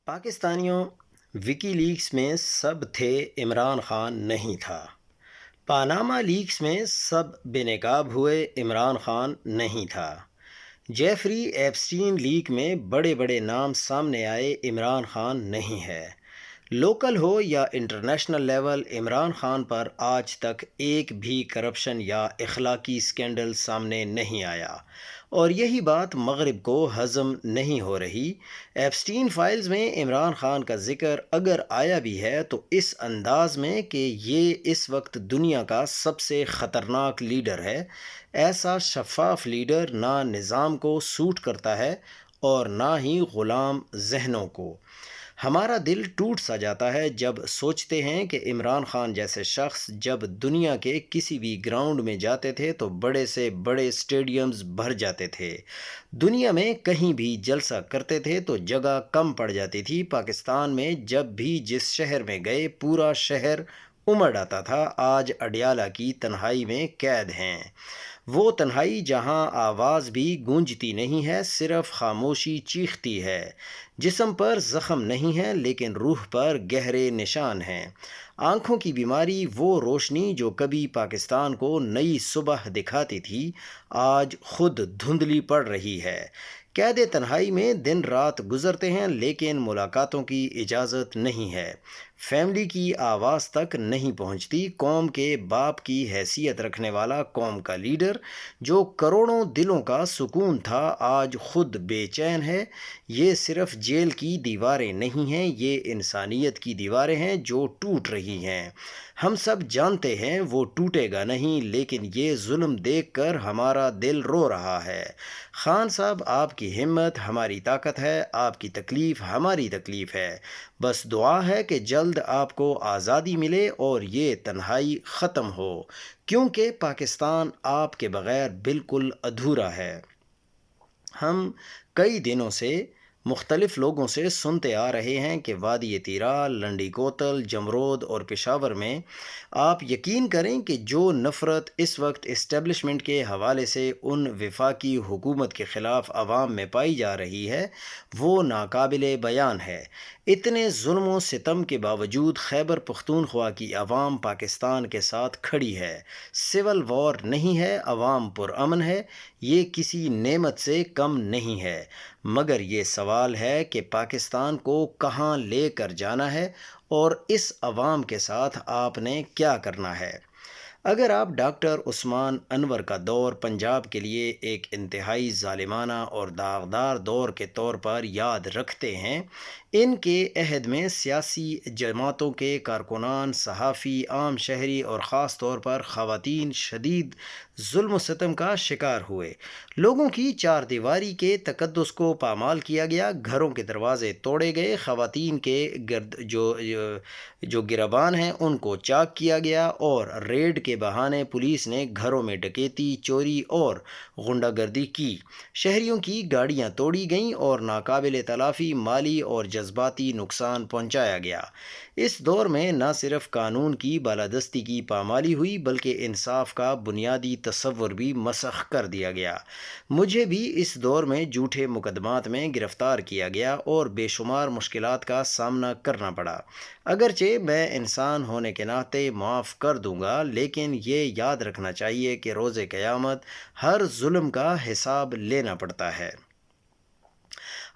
پاکستانیوں، وکی لیکس میں سب تھے، عمران خان نہیں تھا۔ پاناما لیکس میں سب بے نقاب ہوئے، عمران خان نہیں تھا۔ جیفری ایپسٹین لیک میں بڑے بڑے نام سامنے آئے، عمران خان نہیں ہے۔ لوکل ہو یا انٹرنیشنل لیول، عمران خان پر آج تک ایک بھی کرپشن یا اخلاقی سکینڈل سامنے نہیں آیا، اور یہی بات مغرب کو ہضم نہیں ہو رہی۔ ایپسٹین فائلز میں عمران خان کا ذکر اگر آیا بھی ہے تو اس انداز میں کہ یہ اس وقت دنیا کا سب سے خطرناک لیڈر ہے۔ ایسا شفاف لیڈر نہ نظام کو سوٹ کرتا ہے اور نہ ہی غلام ذہنوں کو۔ ہمارا دل ٹوٹ سا جاتا ہے جب سوچتے ہیں کہ عمران خان جیسے شخص جب دنیا کے کسی بھی گراؤنڈ میں جاتے تھے تو بڑے سے بڑے اسٹیڈیمز بھر جاتے تھے۔ دنیا میں کہیں بھی جلسہ کرتے تھے تو جگہ کم پڑ جاتی تھی۔ پاکستان میں جب بھی جس شہر میں گئے پورا شہر امڑ آتا تھا۔ آج اڈیالہ کی تنہائی میں قید ہیں، وہ تنہائی جہاں آواز بھی گونجتی نہیں ہے، صرف خاموشی چیختی ہے۔ جسم پر زخم نہیں ہے لیکن روح پر گہرے نشان ہیں۔ آنکھوں کی بیماری، وہ روشنی جو کبھی پاکستان کو نئی صبح دکھاتی تھی، آج خود دھندلی پڑ رہی ہے۔ قید تنہائی میں دن رات گزرتے ہیں لیکن ملاقاتوں کی اجازت نہیں ہے، فیملی کی آواز تک نہیں پہنچتی۔ قوم کے باپ کی حیثیت رکھنے والا، قوم کا لیڈر جو کروڑوں دلوں کا سکون تھا، آج خود بے چین ہے۔ یہ صرف جیل کی دیواریں نہیں ہیں، یہ انسانیت کی دیواریں ہیں جو ٹوٹ رہی ہیں۔ ہم سب جانتے ہیں وہ ٹوٹے گا نہیں، لیکن یہ ظلم دیکھ کر ہمارا دل رو رہا ہے۔ خان صاحب، آپ کی ہمت ہماری طاقت ہے، آپ کی تکلیف ہماری تکلیف ہے۔ بس دعا ہے کہ جلد آپ کو آزادی ملے اور یہ تنہائی ختم ہو، کیونکہ پاکستان آپ کے بغیر بالکل ادھورا ہے۔ ہم کئی دنوں سے مختلف لوگوں سے سنتے آ رہے ہیں کہ وادی تیرا، لنڈی کوتل، جمرود اور پشاور میں آپ یقین کریں کہ جو نفرت اس وقت اسٹیبلشمنٹ کے حوالے سے ان وفاقی حکومت کے خلاف عوام میں پائی جا رہی ہے، وہ ناقابل بیان ہے۔ اتنے ظلم و ستم کے باوجود خیبر پختونخوا کی عوام پاکستان کے ساتھ کھڑی ہے۔ سول وار نہیں ہے، عوام پرامن ہے، یہ کسی نعمت سے کم نہیں ہے، مگر یہ سوال ہے کہ پاکستان کو کہاں لے کر جانا ہے اور اس عوام کے ساتھ آپ نے کیا کرنا ہے۔ اگر آپ ڈاکٹر عثمان انور کا دور پنجاب کے لیے ایک انتہائی ظالمانہ اور داغدار دور کے طور پر یاد رکھتے ہیں، ان کے عہد میں سیاسی جماعتوں کے کارکنان، صحافی، عام شہری اور خاص طور پر خواتین شدید ظلم و ستم کا شکار ہوئے۔ لوگوں کی چار دیواری کے تقدس کو پامال کیا گیا، گھروں کے دروازے توڑے گئے، خواتین کے جو گربان ہیں ان کو چاک کیا گیا، اور ریڈ کے بہانے پولیس نے گھروں میں ڈکیتی، چوری اور غنڈہ گردی کی۔ شہریوں کی گاڑیاں توڑی گئیں اور ناقابل تلافی مالی اور جذباتی نقصان پہنچایا گیا۔ اس دور میں نہ صرف قانون کی بالادستی کی پامالی ہوئی بلکہ انصاف کا بنیادی تصور بھی مسخ کر دیا گیا۔ مجھے بھی اس دور میں جھوٹے مقدمات میں گرفتار کیا گیا اور بے شمار مشکلات کا سامنا کرنا پڑا۔ اگرچہ میں انسان ہونے کے ناطے معاف کر دوں گا، لیکن یہ یاد رکھنا چاہیے کہ روز قیامت ہر ظلم کا حساب لینا پڑتا ہے۔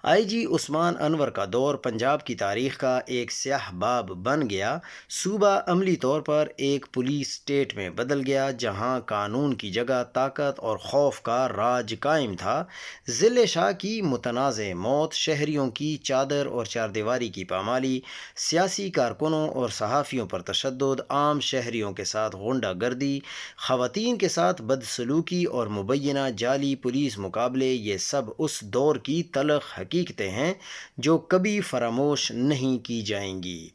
آئی جی عثمان انور کا دور پنجاب کی تاریخ کا ایک سیاہ باب بن گیا۔ صوبہ عملی طور پر ایک پولیس اسٹیٹ میں بدل گیا، جہاں قانون کی جگہ طاقت اور خوف کا راج قائم تھا۔ ضلع شاہ کی متنازع موت، شہریوں کی چادر اور چاردیواری کی پامالی، سیاسی کارکنوں اور صحافیوں پر تشدد، عام شہریوں کے ساتھ غنڈہ گردی، خواتین کے ساتھ بدسلوکی اور مبینہ جعلی پولیس مقابلے، یہ سب اس دور کی تلخ حقیقتیں ہیں جو کبھی فراموش نہیں کی جائیں گی۔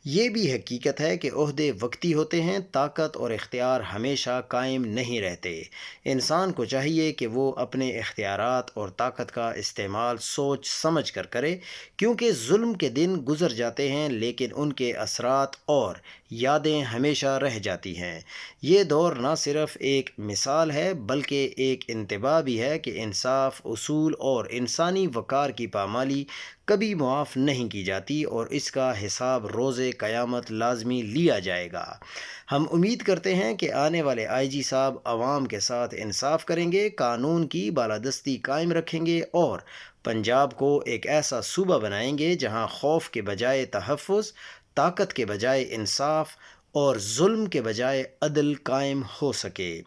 یہ بھی حقیقت ہے کہ عہدے وقتی ہوتے ہیں، طاقت اور اختیار ہمیشہ قائم نہیں رہتے۔ انسان کو چاہیے کہ وہ اپنے اختیارات اور طاقت کا استعمال سوچ سمجھ کر کرے، کیونکہ ظلم کے دن گزر جاتے ہیں لیکن ان کے اثرات اور یادیں ہمیشہ رہ جاتی ہیں۔ یہ دور نہ صرف ایک مثال ہے بلکہ ایک انتباہ بھی ہے کہ انصاف، اصول اور انسانی وقار کی پامالی کبھی معاف نہیں کی جاتی اور اس کا حساب روز قیامت لازمی لیا جائے گا۔ ہم امید کرتے ہیں کہ آنے والے آئی جی صاحب عوام کے ساتھ انصاف کریں گے، قانون کی بالادستی قائم رکھیں گے اور پنجاب کو ایک ایسا صوبہ بنائیں گے جہاں خوف کے بجائے تحفظ، طاقت کے بجائے انصاف اور ظلم کے بجائے عدل قائم ہو سکے۔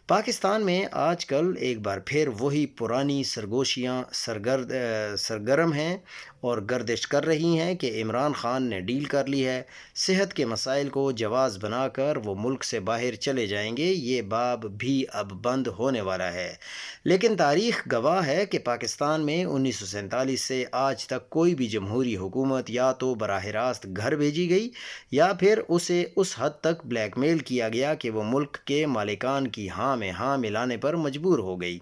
پاکستان میں آج کل ایک بار پھر وہی پرانی سرگوشیاں سرگرم ہیں اور گردش کر رہی ہیں کہ عمران خان نے ڈیل کر لی ہے، صحت کے مسائل کو جواز بنا کر وہ ملک سے باہر چلے جائیں گے۔ یہ باب بھی اب بند ہونے والا ہے، لیکن تاریخ گواہ ہے کہ پاکستان میں 1947 سے آج تک کوئی بھی جمہوری حکومت یا تو براہ راست گھر بھیجی گئی یا پھر اسے اس حد تک بلیک میل کیا گیا کہ وہ ملک کے مالکان کی ہاں میں ہاں ملانے پر مجبور ہو گئی۔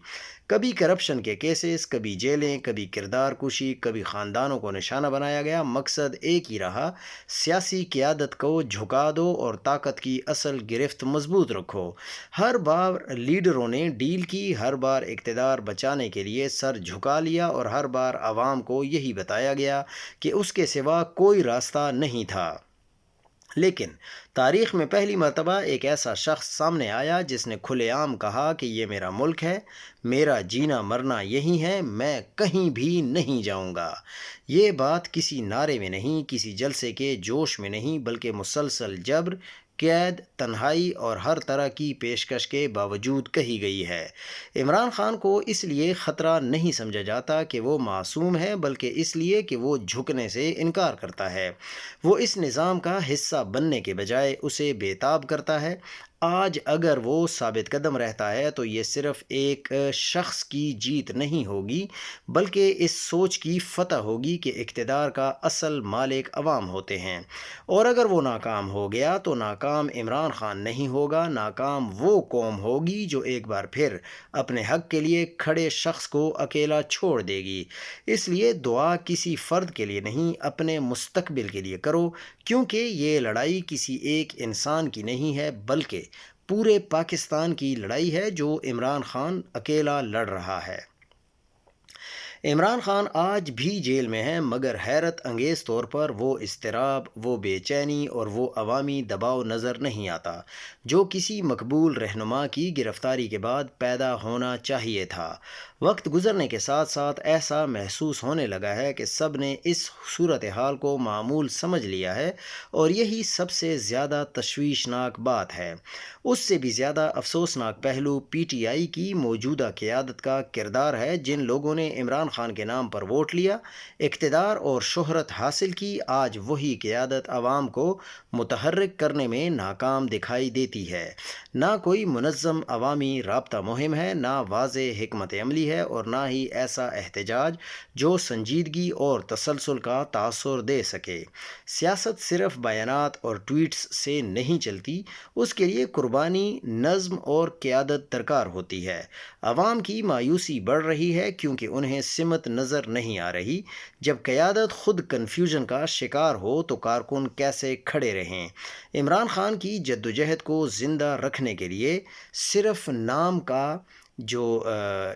کبھی کرپشن کے کیسز، کبھی جیلیں، کبھی کردار کشی، کبھی خاندانوں کو نشانہ بنایا گیا۔ مقصد ایک ہی رہا، سیاسی قیادت کو جھکا دو اور طاقت کی اصل گرفت مضبوط رکھو۔ ہر بار لیڈروں نے ڈیل کی، ہر بار اقتدار بچانے کے لیے سر جھکا لیا اور ہر بار عوام کو یہی بتایا گیا کہ اس کے سوا کوئی راستہ نہیں تھا۔ لیکن تاریخ میں پہلی مرتبہ ایک ایسا شخص سامنے آیا جس نے کھلے عام کہا کہ یہ میرا ملک ہے، میرا جینا مرنا یہی ہے، میں کہیں بھی نہیں جاؤں گا۔ یہ بات کسی نعرے میں نہیں، کسی جلسے کے جوش میں نہیں، بلکہ مسلسل جبر، قید، تنہائی اور ہر طرح کی پیشکش کے باوجود کہی گئی ہے۔ عمران خان کو اس لیے خطرہ نہیں سمجھا جاتا کہ وہ معصوم ہے، بلکہ اس لیے کہ وہ جھکنے سے انکار کرتا ہے۔ وہ اس نظام کا حصہ بننے کے بجائے اسے بےتاب کرتا ہے۔ آج اگر وہ ثابت قدم رہتا ہے تو یہ صرف ایک شخص کی جیت نہیں ہوگی، بلکہ اس سوچ کی فتح ہوگی کہ اقتدار کا اصل مالک عوام ہوتے ہیں۔ اور اگر وہ ناکام ہو گیا تو ناکام عمران خان نہیں ہوگا، ناکام وہ قوم ہوگی جو ایک بار پھر اپنے حق کے لیے کھڑے شخص کو اکیلا چھوڑ دے گی۔ اس لیے دعا کسی فرد کے لیے نہیں، اپنے مستقبل کے لیے کرو، کیونکہ یہ لڑائی کسی ایک انسان کی نہیں ہے بلکہ پورے پاکستان کی لڑائی ہے جو عمران خان اکیلا لڑ رہا ہے۔ عمران خان آج بھی جیل میں ہیں، مگر حیرت انگیز طور پر وہ اضطراب، وہ بے چینی اور وہ عوامی دباؤ نظر نہیں آتا جو کسی مقبول رہنما کی گرفتاری کے بعد پیدا ہونا چاہیے تھا۔ وقت گزرنے کے ساتھ ساتھ ایسا محسوس ہونے لگا ہے کہ سب نے اس صورتحال کو معمول سمجھ لیا ہے اور یہی سب سے زیادہ تشویشناک بات ہے۔ اس سے بھی زیادہ افسوسناک پہلو پی ٹی آئی کی موجودہ قیادت کا کردار ہے۔ جن لوگوں نے عمران خان کے نام پر ووٹ لیا، اقتدار اور شہرت حاصل کی، آج وہی قیادت عوام کو متحرک کرنے میں ناکام دکھائی دیتی ہے۔ نہ کوئی منظم عوامی رابطہ مہم ہے، نہ واضح حکمت عملی ہے اور نہ ہی ایسا احتجاج جو سنجیدگی اور تسلسل کا تاثر دے سکے۔ سیاست صرف بیانات اور ٹویٹس سے نہیں چلتی، اس کے لیے قربانی، نظم اور قیادت درکار ہوتی ہے۔ عوام کی مایوسی بڑھ رہی ہے کیونکہ انہیں سمت نظر نہیں آ رہی۔ جب قیادت خود کنفیوژن کا شکار ہو تو کارکن کیسے کھڑے رہیں؟ عمران خان کی جدوجہد کو زندہ رکھنے کے لیے صرف نام کا جو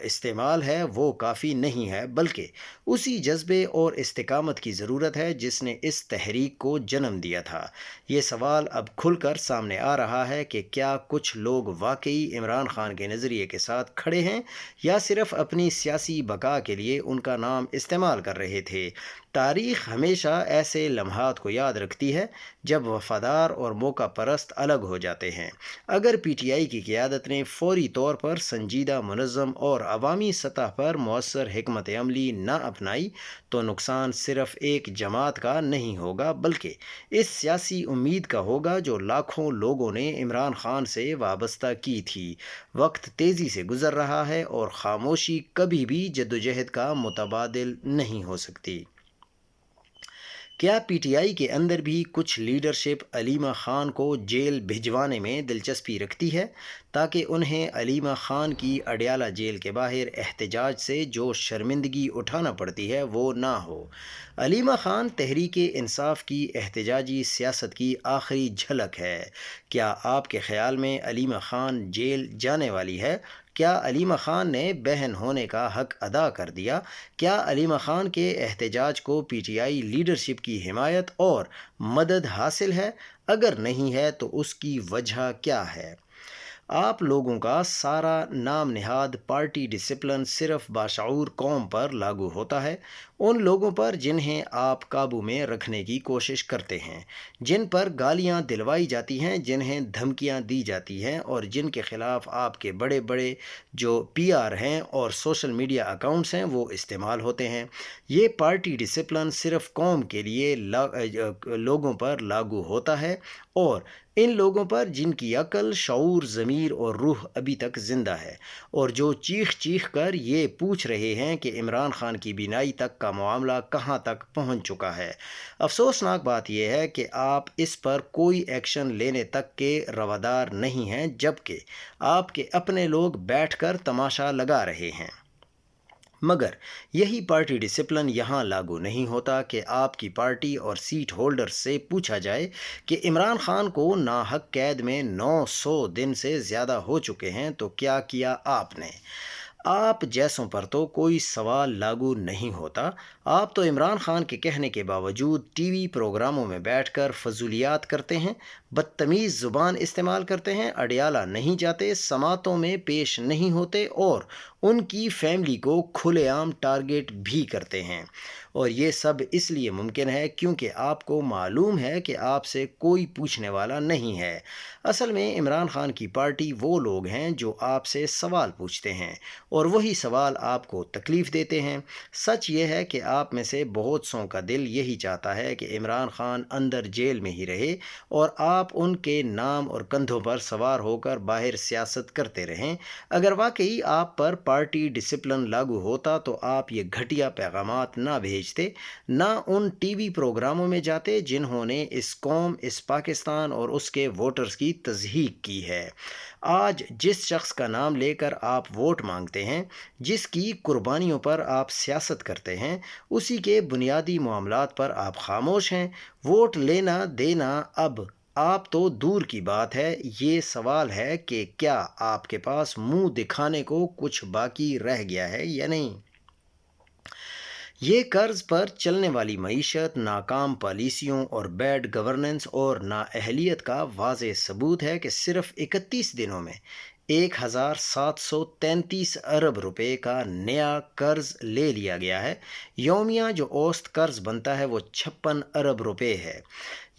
استعمال ہے وہ کافی نہیں ہے، بلکہ اسی جذبے اور استقامت کی ضرورت ہے جس نے اس تحریک کو جنم دیا تھا۔ یہ سوال اب کھل کر سامنے آ رہا ہے کہ کیا کچھ لوگ واقعی عمران خان کے نظریے کے ساتھ کھڑے ہیں یا صرف اپنی سیاسی بقا کے لیے ان کا نام استعمال کر رہے تھے؟ تاریخ ہمیشہ ایسے لمحات کو یاد رکھتی ہے جب وفادار اور موقع پرست الگ ہو جاتے ہیں۔ اگر پی ٹی آئی کی قیادت نے فوری طور پر سنجیدہ، منظم اور عوامی سطح پر مؤثر حکمت عملی نہ اپنائی تو نقصان صرف ایک جماعت کا نہیں ہوگا بلکہ اس سیاسی امید کا ہوگا جو لاکھوں لوگوں نے عمران خان سے وابستہ کی تھی۔ وقت تیزی سے گزر رہا ہے اور خاموشی کبھی بھی جدوجہد کا متبادل نہیں ہو سکتی۔ کیا پی ٹی آئی کے اندر بھی کچھ لیڈرشپ علیمہ خان کو جیل بھجوانے میں دلچسپی رکھتی ہے تاکہ انہیں علیمہ خان کی اڈیالہ جیل کے باہر احتجاج سے جو شرمندگی اٹھانا پڑتی ہے وہ نہ ہو؟ علیمہ خان تحریک انصاف کی احتجاجی سیاست کی آخری جھلک ہے۔ کیا آپ کے خیال میں علیمہ خان جیل جانے والی ہے؟ کیا علیمہ خان نے بہن ہونے کا حق ادا کر دیا؟ کیا علیمہ خان کے احتجاج کو پی ٹی آئی لیڈرشپ کی حمایت اور مدد حاصل ہے؟ اگر نہیں ہے تو اس کی وجہ کیا ہے؟ آپ لوگوں کا سارا نام نہاد پارٹی ڈسپلن صرف باشعور قوم پر لاگو ہوتا ہے، ان لوگوں پر جنہیں آپ قابو میں رکھنے کی کوشش کرتے ہیں، جن پر گالیاں دلوائی جاتی ہیں، جنہیں دھمکیاں دی جاتی ہیں اور جن کے خلاف آپ کے بڑے بڑے جو پی آر ہیں اور سوشل میڈیا اکاؤنٹس ہیں وہ استعمال ہوتے ہیں۔ یہ پارٹی ڈسپلن صرف قوم کے لیے لوگوں پر لاگو ہوتا ہے اور ان لوگوں پر جن کی عقل، شعور، ضمیر اور روح ابھی تک زندہ ہے اور جو چیخ چیخ کر یہ پوچھ رہے ہیں کہ عمران خان کی بینائی تک کا معاملہ کہاں تک پہنچ چکا ہے۔ افسوسناک بات یہ ہے کہ آپ اس پر کوئی ایکشن لینے تک کے روادار نہیں ہیں، جبکہ آپ کے اپنے لوگ بیٹھ کر تماشا لگا رہے ہیں۔ مگر یہی پارٹی ڈسپلن یہاں لاگو نہیں ہوتا کہ آپ کی پارٹی اور سیٹ ہولڈر سے پوچھا جائے کہ عمران خان کو ناحق قید میں 900 دن سے زیادہ ہو چکے ہیں تو کیا کیا آپ نے؟ آپ جیسوں پر تو کوئی سوال لاگو نہیں ہوتا۔ آپ تو عمران خان کے کہنے کے باوجود ٹی وی پروگراموں میں بیٹھ کر فضولیات کرتے ہیں، بدتمیز زبان استعمال کرتے ہیں، اڈیالہ نہیں جاتے، سماعتوں میں پیش نہیں ہوتے اور ان کی فیملی کو کھلے عام ٹارگٹ بھی کرتے ہیں، اور یہ سب اس لیے ممکن ہے کیونکہ آپ کو معلوم ہے کہ آپ سے کوئی پوچھنے والا نہیں ہے۔ اصل میں عمران خان کی پارٹی وہ لوگ ہیں جو آپ سے سوال پوچھتے ہیں اور وہی سوال آپ کو تکلیف دیتے ہیں۔ سچ یہ ہے کہ آپ میں سے بہت سوں کا دل یہی چاہتا ہے کہ عمران خان اندر جیل میں ہی رہے اور آپ ان کے نام اور کندھوں پر سوار ہو کر باہر سیاست کرتے رہیں۔ اگر واقعی آپ پر پارٹی ڈسپلن لاگو ہوتا تو آپ یہ گھٹیا پیغامات نہ بھیجتے، نہ ان ٹی وی پروگراموں میں جاتے جنہوں نے اس قوم، اس پاکستان اور اس کے ووٹرز کی تضحیک کی ہے۔ آج جس شخص کا نام لے کر آپ ووٹ مانگتے ہیں، جس کی قربانیوں پر آپ سیاست کرتے ہیں، اسی کے بنیادی معاملات پر آپ خاموش ہیں۔ ووٹ لینا دینا اب آپ تو دور کی بات ہے، یہ سوال ہے کہ کیا آپ کے پاس منہ دکھانے کو کچھ باقی رہ گیا ہے یا نہیں؟ یہ قرض پر چلنے والی معیشت، ناکام پالیسیوں اور بیڈ گورننس اور نااہلیت کا واضح ثبوت ہے کہ صرف 31 دنوں میں 1733 ارب روپے کا نیا قرض لے لیا گیا ہے۔ یومیہ جو اوسط قرض بنتا ہے وہ 56 ارب روپے ہے۔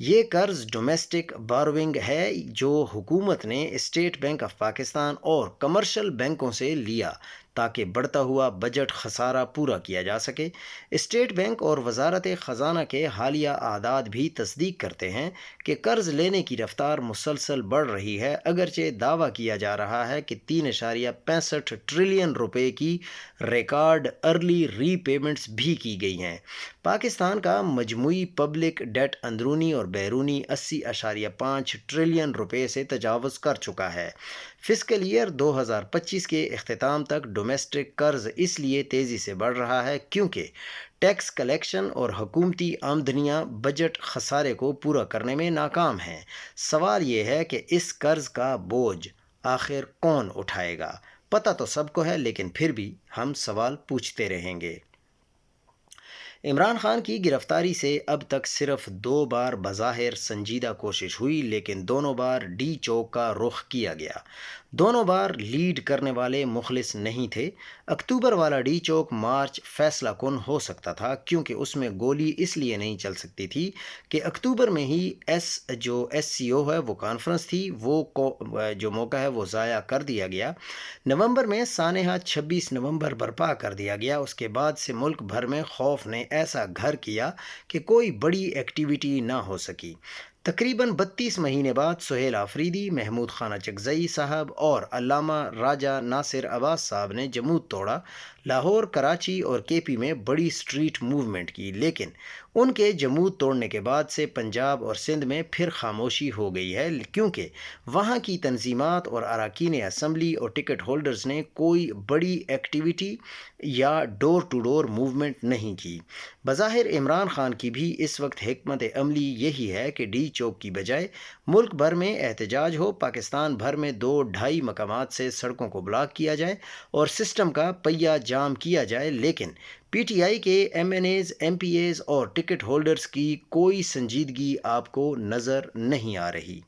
یہ قرض ڈومیسٹک بارونگ ہے جو حکومت نے اسٹیٹ بینک آف پاکستان اور کمرشل بینکوں سے لیا تاکہ بڑھتا ہوا بجٹ خسارہ پورا کیا جا سکے۔ اسٹیٹ بینک اور وزارت خزانہ کے حالیہ اعداد بھی تصدیق کرتے ہیں کہ قرض لینے کی رفتار مسلسل بڑھ رہی ہے، اگرچہ دعویٰ کیا جا رہا ہے کہ 3.65 ٹریلین روپے کی ریکارڈ ارلی ری پیمنٹس بھی کی گئی ہیں۔ پاکستان کا مجموعی پبلک ڈیٹ اندرونی اور بیرونی 80.5 ٹریلین روپے سے تجاوز کر چکا ہے۔ فسکل ایئر 2025 کے اختتام تک ڈومیسٹک قرض اس لیے تیزی سے بڑھ رہا ہے کیونکہ ٹیکس کلیکشن اور حکومتی آمدنیاں بجٹ خسارے کو پورا کرنے میں ناکام ہیں۔ سوال یہ ہے کہ اس قرض کا بوجھ آخر کون اٹھائے گا؟ پتہ تو سب کو ہے، لیکن پھر بھی ہم سوال پوچھتے رہیں گے۔ عمران خان کی گرفتاری سے اب تک صرف 2 بار بظاہر سنجیدہ کوشش ہوئی، لیکن دونوں بار ڈی چوک کا رخ کیا گیا۔ دونوں بار لیڈ کرنے والے مخلص نہیں تھے۔ اکتوبر والا ڈی چوک مارچ فیصلہ کن ہو سکتا تھا کیونکہ اس میں گولی اس لیے نہیں چل سکتی تھی کہ اکتوبر میں ہی ایس سی او ہے وہ کانفرنس تھی، وہ جو موقع ہے وہ ضائع کر دیا گیا۔ نومبر میں سانحہ 26 نومبر برپا کر دیا گیا۔ اس کے بعد سے ملک بھر میں خوف نے ایسا گھر کیا کہ کوئی بڑی ایکٹیویٹی نہ ہو سکی۔ تقریباً 32 مہینے بعد سہیل آفریدی، محمود خانہ چکزئی صاحب اور علامہ راجہ ناصر عباس صاحب نے جمود توڑا۔ لاہور، کراچی اور کے پی میں بڑی اسٹریٹ موومنٹ کی، لیکن ان کے جمود توڑنے کے بعد سے پنجاب اور سندھ میں پھر خاموشی ہو گئی ہے، کیونکہ وہاں کی تنظیمات اور اراکین اسمبلی اور ٹکٹ ہولڈرز نے کوئی بڑی ایکٹیویٹی یا ڈور ٹو ڈور موومنٹ نہیں کی۔ بظاہر عمران خان کی بھی اس وقت حکمت عملی یہی ہے کہ ڈی چوک کی بجائے ملک بھر میں احتجاج ہو، پاکستان بھر میں 2-2.5 مقامات سے سڑکوں کو بلاک کیا جائے اور سسٹم کا پہیہ جام کیا جائے، لیکن پی ٹی آئی کے M N As, M P As اور ٹکٹ ہولڈرز کی کوئی سنجیدگی آپ کو نظر نہیں آ رہی۔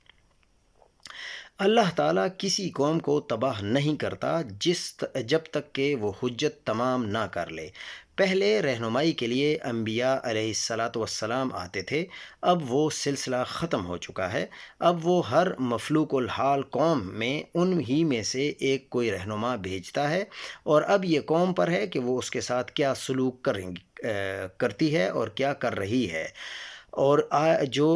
اللہ تعالیٰ کسی قوم کو تباہ نہیں کرتا جب تک کہ وہ حجت تمام نہ کر لے۔ پہلے رہنمائی کے لیے انبیاء علیہ السلام آتے تھے، اب وہ سلسلہ ختم ہو چکا ہے۔ اب وہ ہر مفلوق الحال قوم میں ان ہی میں سے ایک کوئی رہنما بھیجتا ہے، اور اب یہ قوم پر ہے کہ وہ اس کے ساتھ کیا سلوک کرتی ہے اور کیا کر رہی ہے، اور جو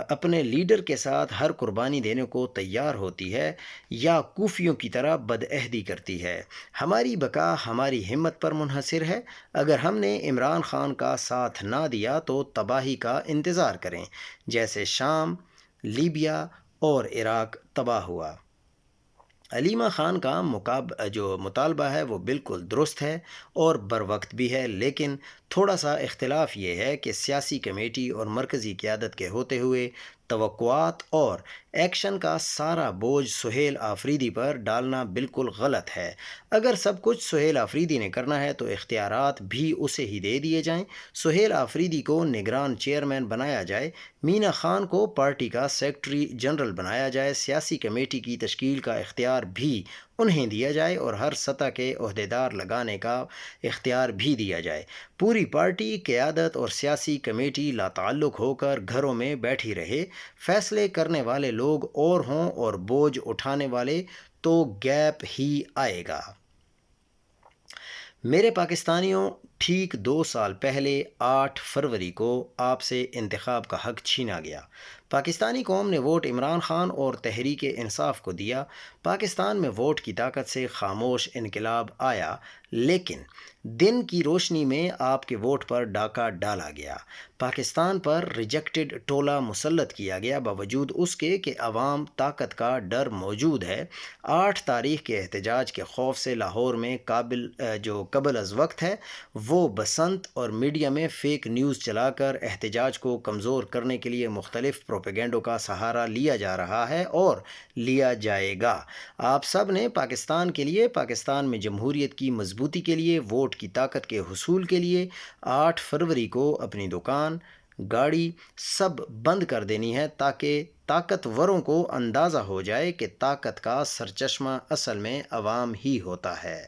اپنے لیڈر کے ساتھ ہر قربانی دینے کو تیار ہوتی ہے یا کوفیوں کی طرح بدعہدی کرتی ہے۔ ہماری بقا ہماری ہمت پر منحصر ہے۔ اگر ہم نے عمران خان کا ساتھ نہ دیا تو تباہی کا انتظار کریں، جیسے شام، لیبیا اور عراق تباہ ہوا۔ علیمہ خان کا جو مطالبہ ہے وہ بالکل درست ہے اور بروقت بھی ہے، لیکن تھوڑا سا اختلاف یہ ہے کہ سیاسی کمیٹی اور مرکزی قیادت کے ہوتے ہوئے توقعات اور ایکشن کا سارا بوجھ سہیل آفریدی پر ڈالنا بالکل غلط ہے۔ اگر سب کچھ سہیل آفریدی نے کرنا ہے تو اختیارات بھی اسے ہی دے دیے جائیں، سہیل آفریدی کو نگران چیئرمین بنایا جائے، مینا خان کو پارٹی کا سیکرٹری جنرل بنایا جائے، سیاسی کمیٹی کی تشکیل کا اختیار بھی انہیں دیا جائے اور ہر سطح کے عہدیدار لگانے کا اختیار بھی دیا جائے۔ پوری پارٹی قیادت اور سیاسی کمیٹی لاتعلق ہو کر گھروں میں بیٹھی رہے، فیصلے کرنے والے لوگ اور ہوں اور بوجھ اٹھانے والے، تو گیپ ہی آئے گا۔ میرے پاکستانیوں، ٹھیک 2 سال پہلے 8 فروری کو آپ سے انتخاب کا حق چھینا گیا۔ پاکستانی قوم نے ووٹ عمران خان اور تحریک انصاف کو دیا۔ پاکستان میں ووٹ کی طاقت سے خاموش انقلاب آیا، لیکن دن کی روشنی میں آپ کے ووٹ پر ڈاکہ ڈالا گیا۔ پاکستان پر ریجیکٹڈ ٹولہ مسلط کیا گیا، باوجود اس کے کہ عوام طاقت کا ڈر موجود ہے۔ 8 تاریخ کے احتجاج کے خوف سے لاہور میں قبل از وقت ہے، وہ بسنت اور میڈیا میں فیک نیوز چلا کر احتجاج کو کمزور کرنے کے لیے مختلف پروپیگنڈوں کا سہارا لیا جا رہا ہے اور لیا جائے گا۔ آپ سب نے پاکستان کے لیے، پاکستان میں جمہوریت کی مضبوطی کے لیے، ووٹ کی طاقت کے حصول کے لیے 8 فروری کو اپنی دکان، گاڑی سب بند کر دینی ہے، تاکہ طاقتوروں کو اندازہ ہو جائے کہ طاقت کا سرچشمہ اصل میں عوام ہی ہوتا ہے۔